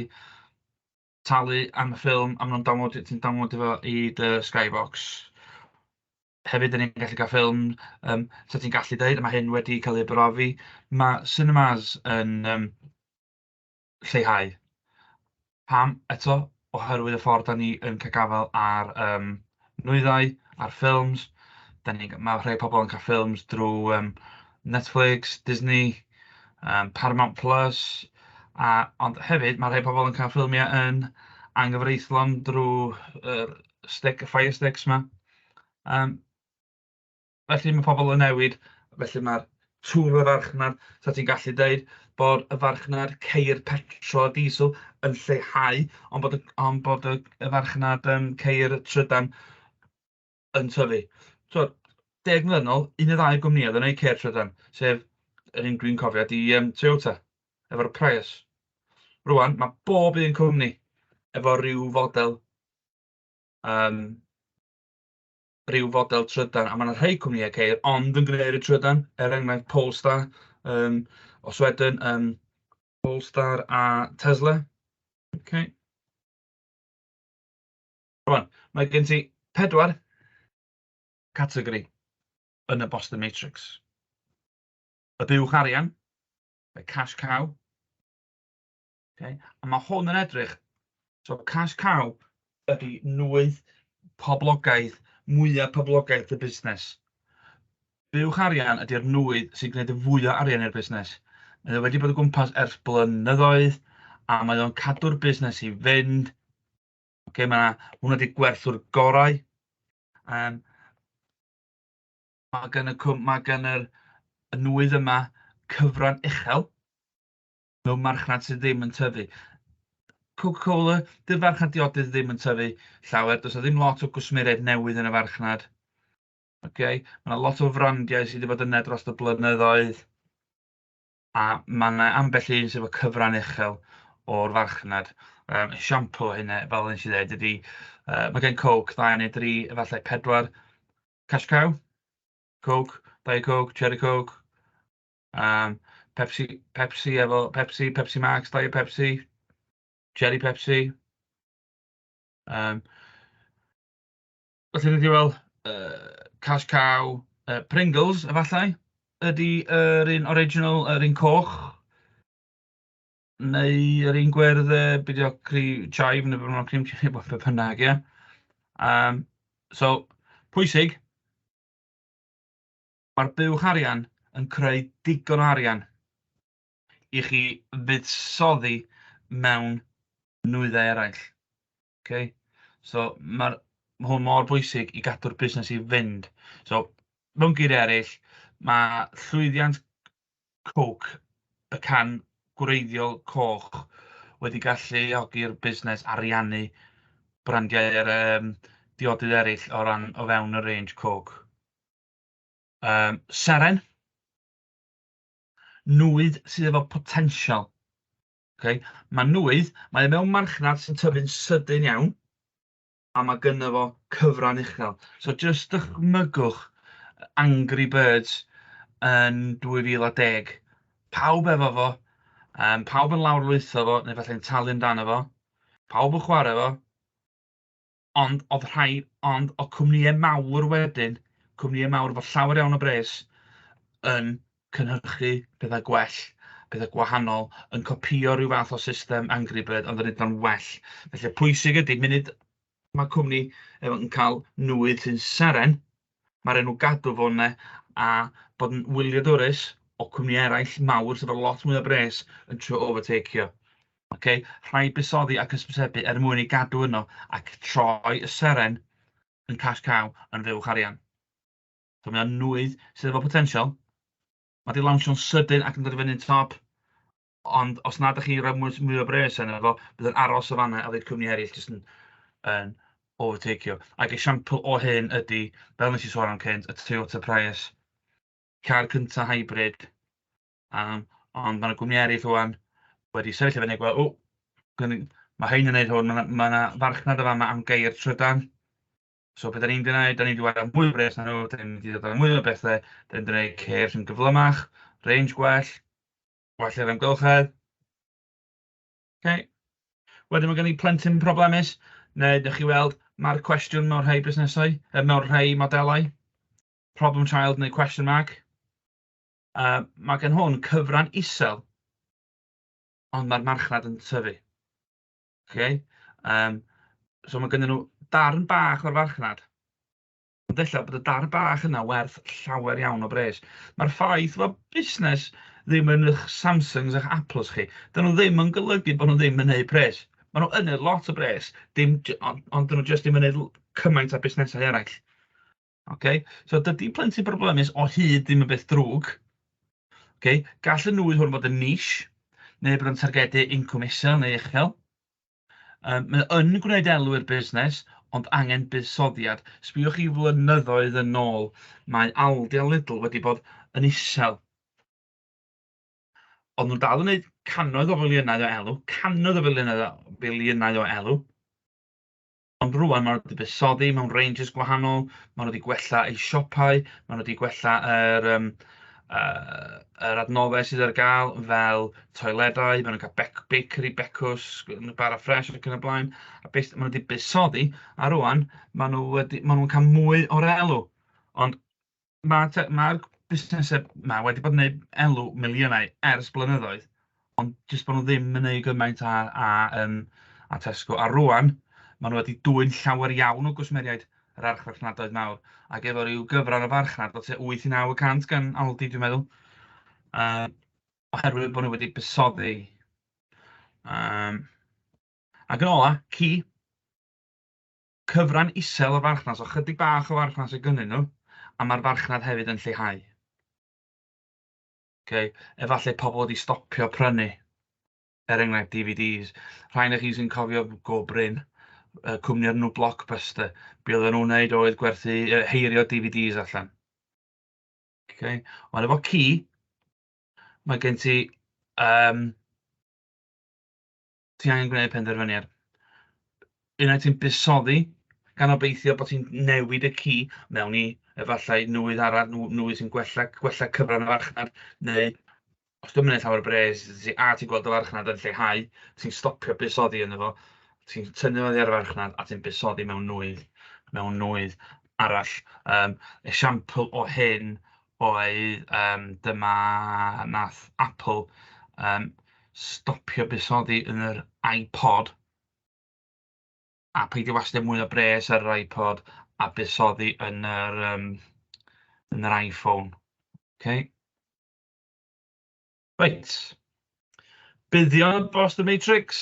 A: talu am y ffilm a ti'n downloadio fo i dy Skybox. Hefyd, da ni'n gallu cael ffilm, so ti'n gallu dweud, mae hyn wedi cael ei brofi. Mae cinemas yn lleihau. Pam? Eto, oherwydd y ffordd da ni yn cael gafel ar nwyddau, ar ffilms. Mae rhai pobl yn cael ffilms drwy Netflix, Disney, Paramount Plus, ond hefyd mae rhai pobl yn cael ffilmiau yn anghyfreithlon drwy Fire Sticks yma. Felly mae pobl yn newid, felly mae'r twf y farchnad, so ti'n gallu dweud bod y farchnad ceir petrol a diesel yn lleihau, ond bod y farchnad ceir trydan yn tyfu. So, 10 mlynedd yn ôl, un neu ddau gwmnïau yn gwneud ceir trydan, sef yr un dwi'n cofio di Toyota, efo'r Prius. Rwan, mae bob un cwmni efo rhyw fodel trydan, a mae yna rhai cwmnïau ceir, ond yn gwneud y trydan, enghraifft Polestar, os wedyn Polestar a Tesla. Okay. Rwan, mae gen ti 4 categori yn y Boston Matrix. Y buwch arian, y cash cow, okay. A mae hwn yn edrych, so cash cow ydy nwydd poblogaidd, mwyaf poblogaidd y busnes. Buwch arian ydy'r nwydd sy'n gwneud y fwyaf arian i'r busnes. Mae wedi bod o gwmpas ers blynyddoedd, a mae o'n cadw'r busnes i fynd. Okay, hwn ydy gwerthwr gorau. Mae gen y nwydd yma cyfran uchel mewn marchnad sydd ddim yn tyfu. Coca-Cola, dy'r farchnad diodydd ddim yn tyfu llawer. Does ddim lot o gwsmeriaid newydd yn y farchnad. Okay? Mae yna lot o frandiau sydd wedi bod yna dros y blynyddoedd. A mae yna ambell un sydd efo cyfran uchel o'r farchnad. Esiampl hynny, fel nes i ddweud, ydy, mae gen Coke 2 neu 3, efallai 4 cash cow. Coke, Diet Coke, Cherry Coke. Pepsi Max, Diet Pepsi. Cherry Pepsi. Felly wedi weld cash cow, Pringles, efallai, ydy yr un original, yr un coch, neu yr un gwyrdd, beidio chive, neu cream cheese, beth bynnag, ie. So, pwysig, mae'r buwch arian yn creu digon o arian i chi fuddsoddi mewn nwyddau eraill. Okay? So, mae hwn mor bwysig i gadw'r busnes i fynd. So, mewn geiriau eraill, mae llwyddiant Coke, y can gwreiddiol coch, wedi galluogi'r busnes ariannu brandiau'r diodydd eraill o fewn y range Coke. Seren, nwydd sydd efo potensial. Okay? Mae nwydd, mae mewn marchnad sy'n tyfu'n sydyn iawn, a mae gynno fo cyfran uchel. So, just dychmygwch Angry Birds yn 2010. Pawb efo fo, pawb yn lawrlwytho fo, neu falle'n talu amdano fo, pawb yn chwarae fo, ond o cwmnïau mawr wedyn, cwmnïau mawr efo llawer iawn o bres, yn cynhyrchu pethau gwell, pethau gwahanol, yn copïo rhyw fath o system Angry Bird, ond yn edrych yn well. Felly pwysig ydy, munud mae cwmni yn cael nwydd sy'n seren, Mae'r enw gadw fo yna, a bod yn wyliadwrus o cwmni eraill mawr sydd efo lot mwy o bres yn trio overtakeio. Okay? Rhai buddsoddi ac ysbysebu mwyn ei gadw yno ac troi y seren yn cash cow yn fuwch arian. So mae o'n nwydd sydd efo potensial. Mae di lawnsio'n sydyn ac yn dod i fyny'n top. Ond os nad ydych chi rhoi mwy o bres yna fo, bydd yn aros o fanna a fydd cwmni eraill jyst yn overtakeio. Ac esiampl o hyn ydy, fel nes i sôn am cynt, y Toyota Prius. Car cynta hybrid. Ond mae'na gwmni eraill rwan wedi sefyll i fyny gweld, mae hein yn gwneud hwn, mae yna farchnad o fama am geir trydan. So beth da ni'n gwneud, da ni'n wedi wario mwy o bres na nhw, da ni'n wedi dod â mwy o bethau, da ni'n gwneud ceir sy'n gyflymach, range gwell, gwell i'r amgylchedd. Okay. Wedyn mae gen i plentyn problemus, neu ydych chi weld, mae'r cwestiwn mewn rhai busnesau, mewn rhai modelau, problem child neu question mark. Mae gen hwn cyfran isel, ond mae'r marchnad yn tyfu. Okay. So mae gennym nhw darn bach o'r farchnad. Ond ella bod y darn bach yna werth llawer iawn o bres. Mae'r ffaith fod busnes ddim yn eich Samsungs eich Apples chi. Dyn nhw ddim yn golygu bod nhw ddim yn gwneud pres. Maen nhw yn gwneud lot o bres, ond dyn nhw jyst ddim yn gwneud cymaint o busnesau eraill. Okay? So dydy plentyn problemus o hyd ddim yn beth drwg. Okay? Gall y nwydd hwn fod yn niche, neu bod yn targedu incwm isel neu uchel. Mae yn gwneud elw i'r busnes, ond angen buddsoddiad. Sbiwch chi flynyddoedd yn ôl, mae Aldi a Lidl wedi bod yn isel. Ond nhw'n dal yn gwneud cannoedd o filiynau o elw, o elw. Ond rwan maen nhw wedi buddsoddi mewn ranges gwahanol, maen nhw wedi gwella eu siopau, maen nhw wedi gwella yr adnoddau sydd ar gael fel toiledau, maen nhw'n cael bakery, becws, bara ffres ac yn y blaen. Maen nhw wedi buddsoddi, a rwan maen nhw'n cael mwy o'r elw. Ond mae'r busnesau yma wedi bod yn gwneud elw miliynau ers blynyddoedd, ond jyst bod nhw ddim yn gwneud gymaint a Tesco. A rwan, maen nhw wedi dwyn llawer iawn o gwsmeriaid yr archfarchnadoedd mawr, ac efo ryw gyfran o farchnad, o 8 i 9% gan Aldi, dwi'n meddwl. Oherwydd bod nhw wedi buddsoddi. Ac yn ola, cyfran isel o farchnas, o chydig bach o farchnas y gynnyn nhw, a mae'r farchnad hefyd yn lleihau. Okay. Efallai pobl wedi stopio prynu, enghraifft DVDs. Rhain o chi sy'n cofio Go Bryn, cwmni ar nhw Blockbuster, be oedden nhw'n wneud oedd gwerthu heirio DVDs allan. Okay. Ond efo mae gen ti angen gwneud penderfyniad. Unai ti'n buddsoddi, gan obeithio bod ti'n newid y mewn i efallai nwydd sy'n gwella cyfran y farchnad, neu os dwi'n mynd llawer bres, ti'n gweld y farchnad yn lleihau, ti'n stopio buddsoddi yno fo, ti'n tynnu oddi ar y farchnad a ti'n buddsoddi mewn nwydd arall. Esiampl o hyn oedd dyma nath Apple stopio buddsoddi yn yr iPod a peidio wastad mwy o bres ar yr iPod a buddsoddi yn yr iPhone. Okay. Reit. Buddion bost y Matrix.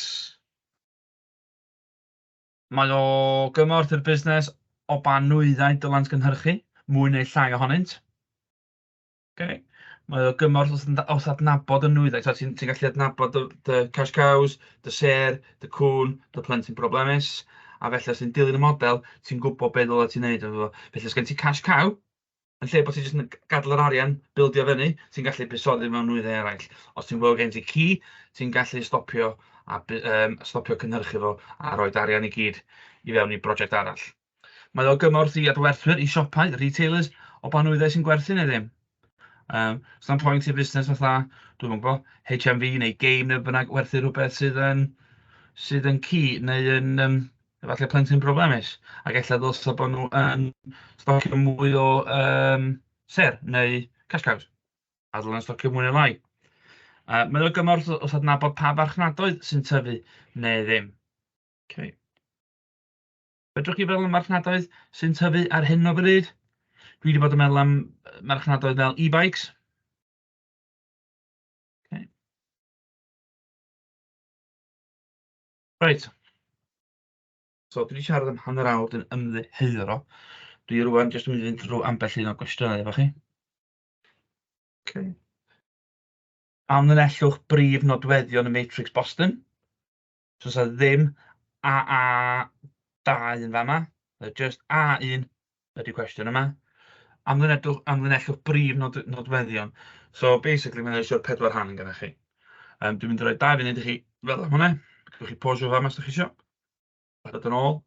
A: Mae o gymorth i'r busnes o ba nwyddau dylans gynhyrchu, mwy neu llai ohonynt. Okay. Mae o gymorth os adnabod y nwyddau. So, ti'n gallu adnabod dy cash cows, dy ser, dy cwn, dy plentyn problemus. A felly os ti'n dilyn y model, ti'n gwybod beth ddyla ti'n neud efo. Felly os gen ti cash cow, yn lle bod ti'n jyst gadael yr arian, bildio fyny, ti'n gallu buddsoddi mewn nwyddau eraill. Os ti'n gweld gen ti ti'n gallu stopio cynhyrchu fo a roed arian i gyd i fewn i brosiect arall. Mae o gymorth i adwerthwyr, i siopau, retailers, o ba nwyddau sy'n gwerthu neu ddim. Stan pwynt i'r busnes fatha, dwi'n gwybod, HMV neu game neu bynnag werthu rhywbeth sydd yn neu yn efallai plentyn problemus. Ac ella ddylsa bod nhw yn stocio mwy o ser neu cash cows. A ddylen stocio mwy o lai. Mae o gymorth os adnabod pa farchnadoedd sy'n tyfu neu ddim. Okay. Fedrwch chi feddwl am marchnadoedd sy'n tyfu ar hyn o bryd? Dwi wedi bod yn meddwl am marchnadoedd fel e-bikes. Okay. Right. So, dwi wedi siarad am hanner awr yn ymddiheuro. Dwi rwan jyst yn mynd i fynd drwy ambell un o gwestiynau efo chi. Okay. Amlinellwch brif nodweddion y matrics Boston. So, sa ddim A2 yn fama. Just A1 ydy cwestiwn yma. Amlinellwch brif nodweddion. So, basically, mae'n eisiau 4 rhan yn gyda chi. Dwi'n mynd i roi 2 funud i chi fel am hwnna. Gwch chi pausio fama os ydych chi eisiau. Barod yn ôl.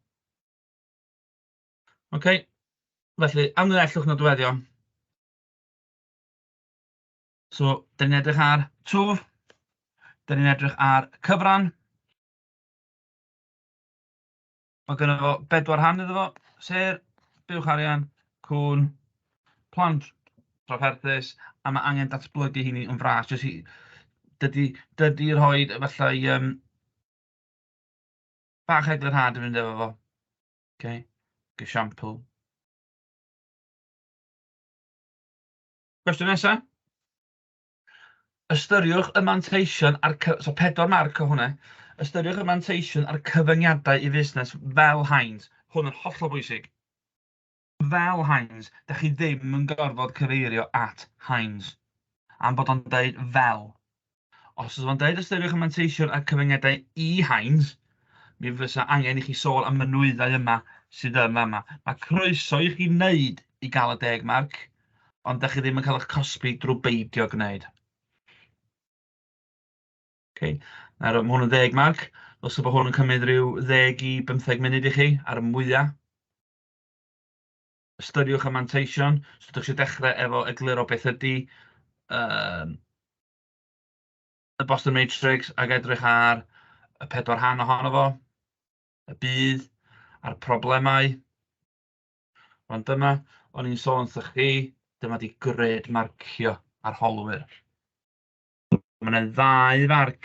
A: OK. Felly, amlinellwch nodweddion. So, dyn ni'n edrych ar twf. Dyn ni'n edrych ar cyfran. Mae gynno fo 4 rhan iddo fo. Sef, buwch arian, cwn, plant trafferthus, a mae angen datblygu hynny yn fras. Dydy rhoi efallai bach eglurhad yn fynd efo fo. OK, example. Cwestiwn nesaf. Ystyriwch y manteision ar... So, 4 marc o hwnna. Ystyriwch y manteision ar cyfyngiadau i fusnes fel haint. Hwn yn hollol bwysig. Fel Heinz, da chi ddim yn gorfod cyfeirio at Heinz. Am bod o'n dweud fel. Os ydw o'n dweud ystyriwch y manteision ar cyfyngiadau i Heinz, mi fysa angen i chi sôn am y nwyddau yma sydd yma. Mae croeso i chi wneud i gael y 10 marc, ond da chi ddim yn cael eich cosbi drwy beidio gwneud. Okay. Nawr, mae hwn yn 10 marc. Os yw hwn yn cymryd rhyw 10 i 15 munud i chi ar y mwyaf. Ystyriwch y manteision. So, ydych chi'n dechrau efo egluro beth ydy y Boston Matrix ac edrych ar y 4 rhan ohono fo, y bydd, a'r problemau. Ond dyma, o'n i'n sôn wrthych chi, dyma di gred marcio ar holwyr. Mae yna 2 marc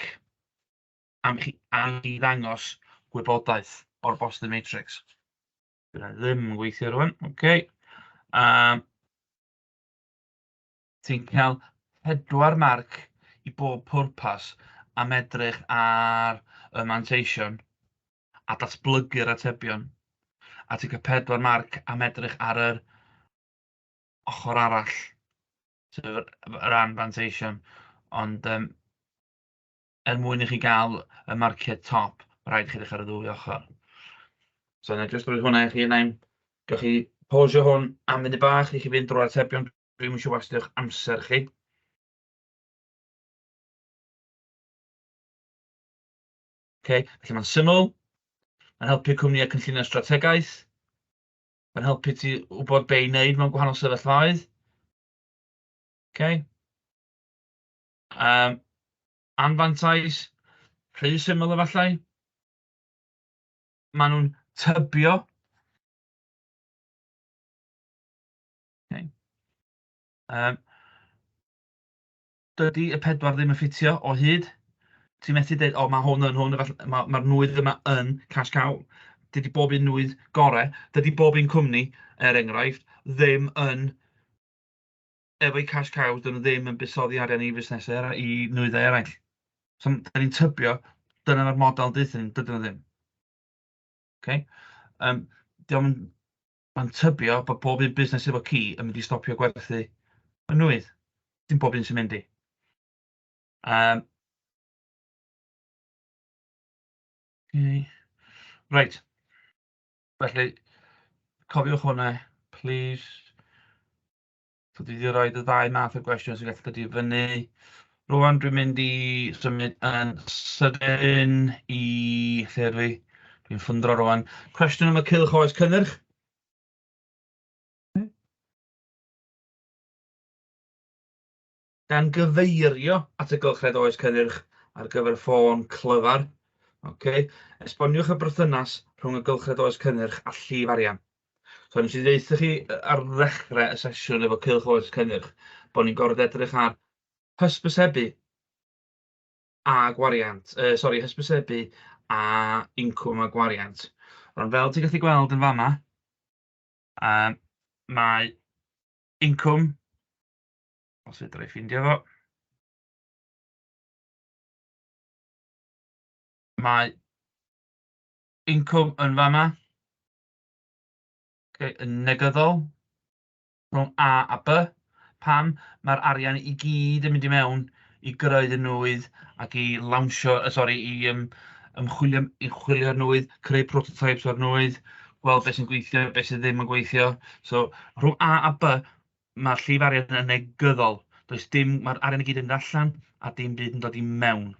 A: am chi ddangos gwybodaeth o'r Boston Matrix. Dyna ddim yn gweithio rwan. OK. Ti'n cael 4 marc i bob pwrpas am edrych ar y manteision a datblygu'r atebion. A ti'n cael 4 marc am edrych ar yr ochr arall, sef y ran manteision. Ond mwyn i chi gael y marciau top, rhaid i chi ddechrau ar y 2 ochr. So, yna jyst rwy'n hwnna i chi yna. Gewch chi pausio hwn am munud bach i chi fynd drwy'r atebion. Dwi'n eisiau wastio'ch amser chi. Okay. Felly mae'n syml. Mae'n helpu cwmnïau cynllunio strategaeth. Mae'n helpu ti wybod be i wneud mewn gwahanol sefyllfaoedd. Okay. Anfantais, rhy syml efallai. Maen nhw'n tybio. Okay. Dydy y 4 ddim yn ffitio o hyd. Ti'n methu dweud, o, mae hwn yn hwn, mae'r nwydd yma yn cash cow. Dydy bob un nwydd gorau. Dydy bob un cwmni, enghraifft, ddim yn efo'i cash cows, dyn nhw ddim yn buddsoddi arian i fusnesau i nwyddau eraill. So, da ni'n tybio, dyna mae'r model dydyn nhw, dydyn nhw ddim. Okay. Mae'n tybio bod bob un busnes efo ci yn mynd i stopio gwerthu y nwydd. Dim bob un sy'n mynd i. Okay. Right. Felly, cofiwch hwnna, please. So, dwi wedi rhoi y 2 math o gwestiwn sy'n gallu dod i fyny. Rwan, dwi'n mynd i symud yn sydyn i lle dwi. Dwi'n ffundro rwan. Cwestiwn am y cylch oes cynnyrch. Gan gyfeirio at y gylchred oes cynnyrch ar gyfer ffôn clyfar. Okay. Esboniwch y berthynas rhwng y gylchred oes cynnyrch a llif arian. So, nes i ddeitha chi ar ddechrau y sesiwn efo cylch oes cynnyrch bod ni'n gorfod edrych ar hysbysebu a gwariant. Hysbysebu a incwm a gwariant. Ond fel ti'n gallu gweld yn fama, mae income, os fedra i ffeindio fo. Mae income yn fama, yn negyddol, rhwng A a B. Pam? Mae'r arian i gyd yn mynd i mewn i greu y nwydd ac i lawnsio, ymchwilio'r nwydd, creu prototypes o'r nwydd, gweld beth sy'n gweithio, beth sydd ddim yn gweithio. So, rhwng A a B, mae'r llif arian yn negyddol. Mae'r arian i gyd yn mynd allan a dim byd yn dod i mewn.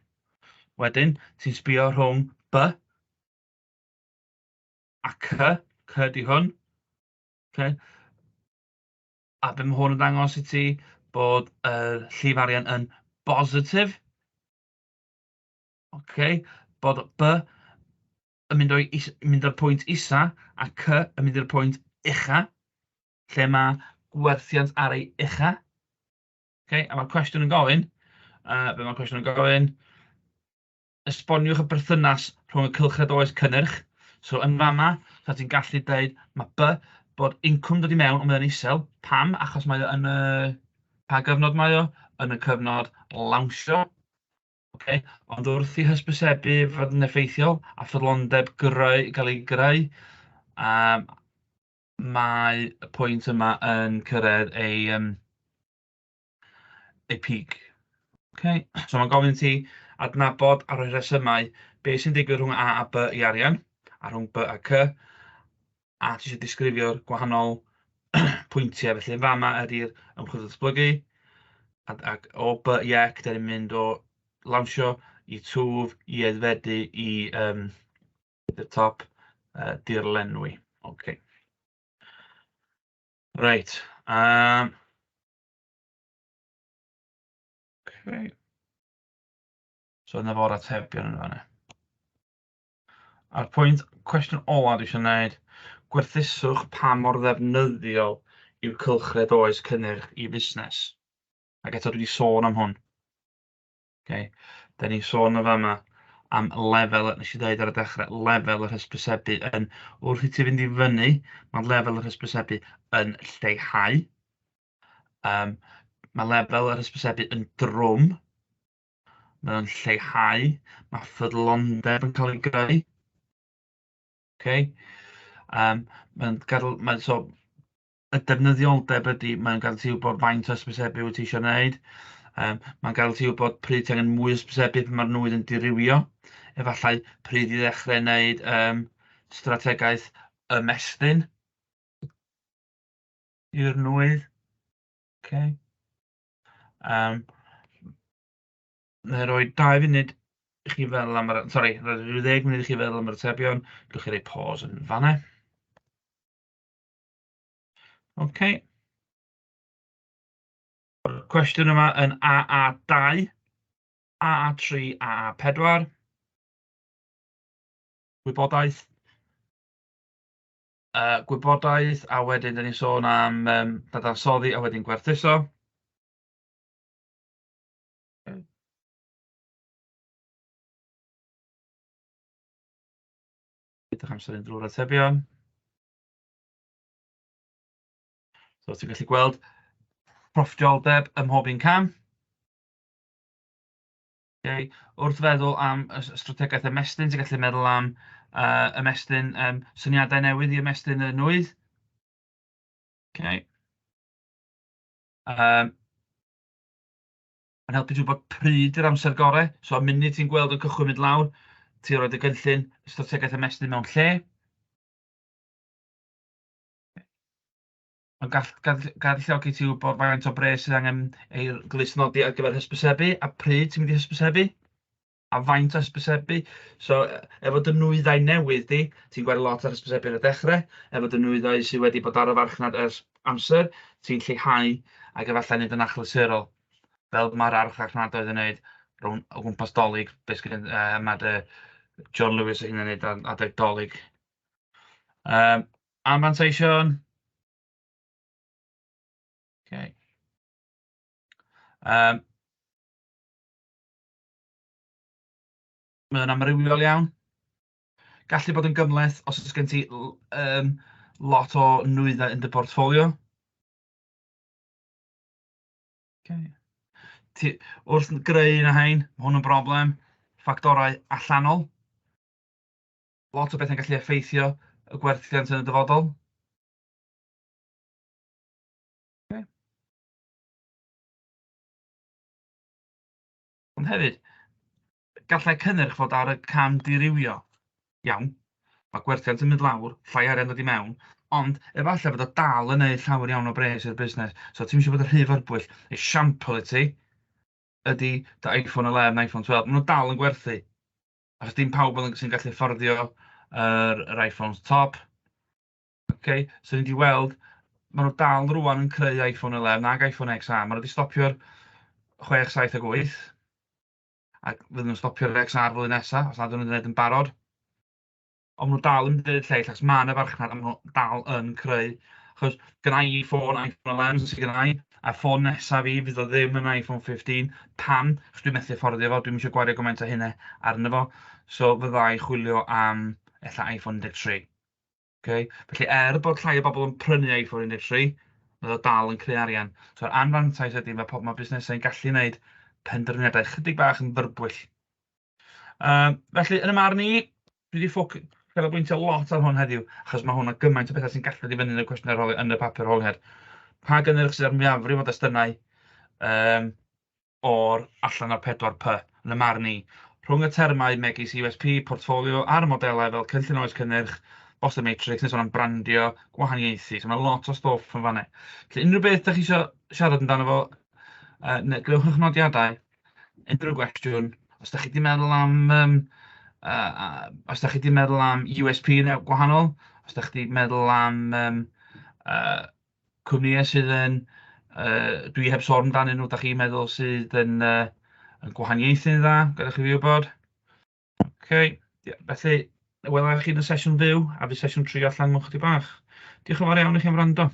A: Wedyn, ti'n sbio rhwng B a C. C di hwn. Okay. A be mae hwn yn dangos i ti bod y llif arian yn bositif. Okay. Bod B yn mynd o'r pwynt isa a C yn mynd i'r pwynt ucha, lle mae gwerthiant ar ei ucha. Okay. A mae'r cwestiwn yn gofyn, be mae'r cwestiwn yn gofyn, esboniwch y berthynas rhwng y cylchred oes cynnyrch. So yn fama, so ti'n gallu dweud mae B bod income dod i mewn ond mae'n isel. Pam? Achos mae o yn pa gyfnod mae o? Yn y cyfnod lawnsio. Okay. Ond wrth i hysbysebu fod yn effeithiol a ffyrlondeb gael ei greu, mae y pwynt yma yn cyrraedd ei peak. Okay. So mae'n gofyn ti adnabod ar y rhesymau beth sy'n digwydd rhwng A a B i arian, a rhwng B a C, a ti eisiau disgrifio'r gwahanol pwyntiau. Felly, fama ydy'r ymchwil datblygu, ac o B i E, da ni'n mynd o lawnsio i twf, i aeddfedu, i'r top, dirlenwi. Okay. Right. Okay. So yna fo'r atebion yn fanna. A'r pwynt, cwestiwn ola dwi eisiau gwneud, gwerthuswch pa mor ddefnyddiol yw cylchred oes cynnyrch i busnes. Ac eto dwi wedi sôn am hwn. Okay. Da ni sôn o fama am lefel, nes i ddweud ar y dechrau, lefel yr hysbysebu yn, wrth i ti fynd i fyny, mae lefel yr hysbysebu yn lleihau. Mae lefel yr hysbysebu yn drwm. Mae'n lleihau. Mae ffyrlondeb yn cael ei greu. Okay. So, y defnyddioldeb ydy, mae'n gadael ti wybod faint o hysbysebu wyt ti eisiau gwneud. Mae'n gadael ti wybod pryd ti angen mwy o hysbysebu pan mae'r nwydd yn dirywio. Efallai pryd i ddechrau wneud strategaeth ymestyn i'r nwydd. Okay. Neu roi 2 funud i chi feddwl am rhoi 10 munud i chi feddwl am yr atebion. Gwych chi roi pause yn fanna. Okay. Cwestiwn yma yn AA2, AA3, AA4. Gwybodaeth. Gwybodaeth, a wedyn da ni sôn am dadansoddi, a wedyn gwerthuso. Ydych amser yn drwy'r atebion. So, ti'n gallu gweld proffdioldeb ym mhob un cam. Okay. Wrth feddwl am strategaeth ymestyn, ti'n gallu meddwl am ymestyn, syniadau newydd i ymestyn y nwydd. Okay. Mae'n helpu ti wybod pryd yw'r amser gorau. So, y munud ti'n gweld yn cychwyn mynd lawr, ti'n rhoi y gynllun strategaeth ymestyn mewn lle. Mae'n galluogi ti wybod faint o bres sydd angen ei glusnodi ar gyfer hysbysebu, a pryd ti'n mynd i hysbysebu, a faint o hysbysebu. So, efo dy nwyddau newydd di, ti'n gweld lot ar hysbysebu yn y dechrau. Efo dy nwyddau sydd wedi bod ar y farchnad ers amser, ti'n lleihau ac efallai wneud yn achlysurol. Fel mae'r archfarchnadoedd yn gwneud o gwmpas dolyg, mae John Lewis yn gwneud adeg dolyg. Anfanteision. Okay. Mae'n amrywiol iawn. Gallu bod yn gymhleth os oes gen ti lot o nwyddau yn dy portffolio. Okay. Wrth greu na hein, mae hwn yn broblem. Ffactorau allanol. Lot o bethau'n gallu effeithio y gwerthiant yn y dyfodol. Okay. Ond hefyd, gallai cynnyrch fod ar y cam dirywio. Iawn, mae gwerthiant yn mynd lawr, llai arian dod i mewn, ond efallai bod o dal yn neud llawer iawn o bres i'r busnes. So ti'n mysio bod y rhy fyrbwyll. Esiampl i ti ydy dy iPhone 11, iPhone 12. Maen nhw dal yn gwerthu. Achos dim pawb sy'n gallu fforddio yr iPhones top. Okay? So ni wedi weld, maen nhw dal rwan yn creu iPhone 11 ag iPhone XR. Maen nhw wedi stopio'r 6, 7 ag 8. A fydden nhw'n stopio'r XR flwyddyn nesaf, os nad ydyn nhw'n gwneud yn barod. Ond maen nhw dal yn dweud lle, achos mae yna farchnad, a maen nhw dal yn creu. Achos gyda i iPhone 11 sydd gyda i, a ffôn nesaf fi fydd o ddim yn iPhone 15. Pam? Achos dwi'n methu fforddio fo, dwi'n eisiau gwario gymaint o hynny arno fo. So fydda i chwilio am ella iPhone 13. Okay? Felly bod llai o bobl yn prynu iPhone 13, mae o dal yn creu arian. So'r anfantais ydy mae busnesau'n gallu gwneud penderfyniadau chydig bach yn fyrbwyll. Felly, yn y marn i, dwi wedi canolbwyntio lot ar hwn heddiw, achos mae hwnna gymaint o bethau sy'n gallu ddod i fyny yn y cwestiwn yn y papur holiad. Pa gynnyrch sydd ar mwyafrif o destunau o'r allan o'r 4P, yn y marn i. Rhwng y termau megis USP, portfolio a'r modelau fel cynllun oes cynnyrch, Boston Matrix, neu sôn am brandio, gwahaniaethu. So mae lot o stwff yn fannu. Felly, unrhyw beth ydych chi eisiau siarad amdano fo, gwnewch eich nodiadau, unrhyw gwestiwn. Os ydych chi wedi meddwl am os ydych chi wedi meddwl am USP gwahanol, os ydych chi wedi meddwl am cwmnïau sydd yn, dwi heb sôn amdanyn nhw, ydych chi'n meddwl sydd yn gwahaniaethu'n dda, gadewch chi fi wybod. Okay. Felly, welai chi yn y sesiwn fyw, a fydd sesiwn 3 allan mwch chi bach. Diolch yn fawr iawn i chi am wrando.